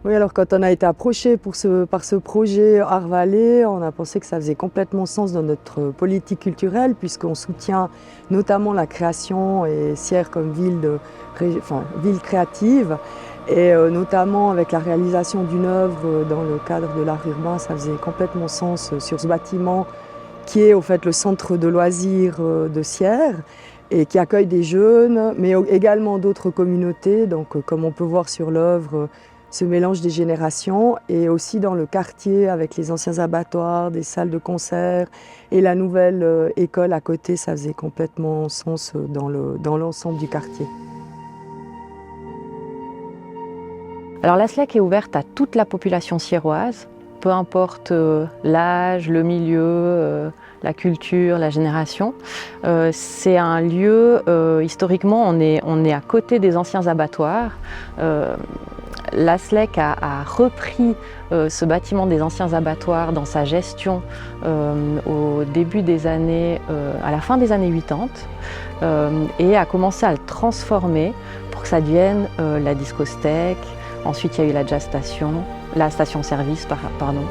Oui, alors quand on a été approché par ce projet Art-Vallée, on a pensé que ça faisait complètement sens dans notre politique culturelle puisqu'on soutient notamment la création et Sierre comme ville créative et notamment avec la réalisation d'une œuvre dans le cadre de l'art urbain, ça faisait complètement sens sur ce bâtiment qui est au fait le centre de loisirs de Sierre et qui accueille des jeunes, mais également d'autres communautés. Donc, comme on peut voir sur l'œuvre, ce mélange des générations et aussi dans le quartier avec les anciens abattoirs, des salles de concert et la nouvelle école à côté, ça faisait complètement sens dans l'ensemble du quartier. Alors la SLEC est ouverte à toute la population sierroise, peu importe l'âge, le milieu, la culture, la génération. C'est un lieu, historiquement, on est à côté des anciens abattoirs. La SLEC a repris ce bâtiment des anciens abattoirs dans sa gestion au début des années, à la fin des années 80 et a commencé à le transformer pour que ça devienne la discothèque. Ensuite, il y a eu la jazz station, la station-service, pardon.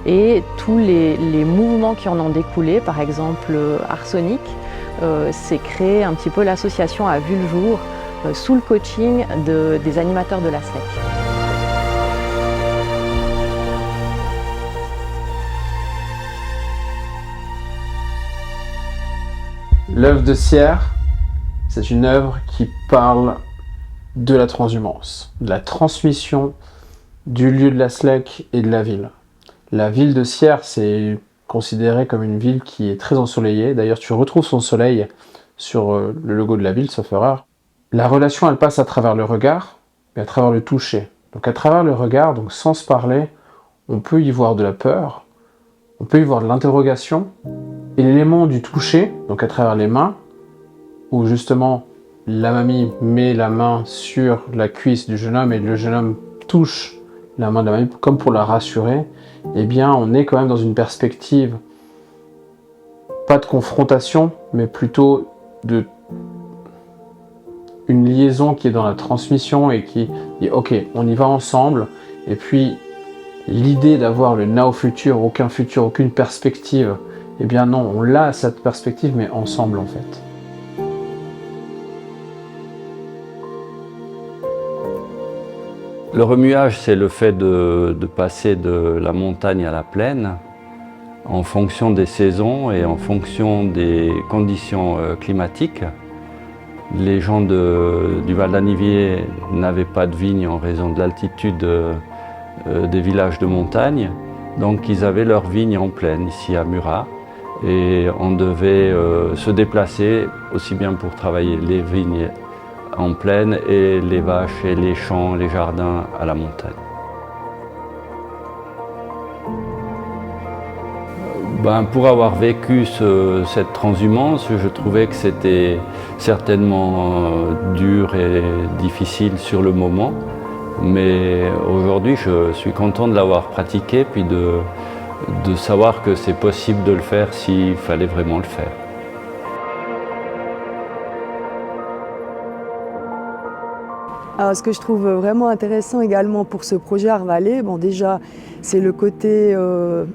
Et tous les mouvements qui en ont découlé, par exemple Arsonic, s'est créé un petit peu l'association a vu le jour sous le coaching des animateurs de la SLEC. L'œuvre de Sierre, c'est une œuvre qui parle de la transhumance, de la transmission du lieu de la SLEC et de la ville. La ville de Sierre, c'est considéré comme une ville qui est très ensoleillée. D'ailleurs, tu retrouves son soleil sur le logo de la ville, sauf erreur. La relation, elle passe à travers le regard, mais à travers le toucher. Donc à travers le regard, donc sans se parler, on peut y voir de la peur, on peut y voir de l'interrogation, et l'élément du toucher, donc à travers les mains, où justement la mamie met la main sur la cuisse du jeune homme et le jeune homme touche la main de la mamie comme pour la rassurer, eh bien on est quand même dans une perspective, pas de confrontation, mais plutôt de une liaison qui est dans la transmission et qui dit ok, on y va ensemble, et puis l'idée d'avoir le now futur, aucune perspective, eh bien non, on l'a cette perspective, mais ensemble en fait. Le remuage, c'est le fait de passer de la montagne à la plaine en fonction des saisons et en fonction des conditions climatiques. Les gens du Val d'Aniviers n'avaient pas de vignes en raison de l'altitude des villages de montagne, donc ils avaient leurs vignes en plaine, ici à Murat, et on devait se déplacer aussi bien pour travailler les vignes en plaine et les vaches et les champs, les jardins à la montagne. Pour avoir vécu cette transhumance, je trouvais que c'était certainement dur et difficile sur le moment, mais aujourd'hui je suis content de l'avoir pratiqué puis de savoir que c'est possible de le faire s'il fallait vraiment le faire. Alors, ce que je trouve vraiment intéressant également pour ce projet Art-Vallée, bon déjà c'est le côté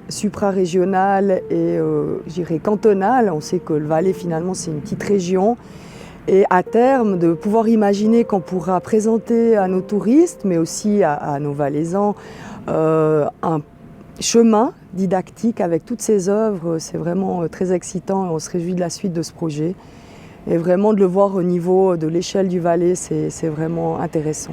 supra-régional et je dirais cantonal. On sait que le Valais finalement c'est une petite région et à terme de pouvoir imaginer qu'on pourra présenter à nos touristes mais aussi à nos Valaisans un chemin didactique avec toutes ces œuvres, c'est vraiment très excitant et on se réjouit de la suite de ce projet. Et vraiment de le voir au niveau de l'échelle du Valais, c'est vraiment intéressant.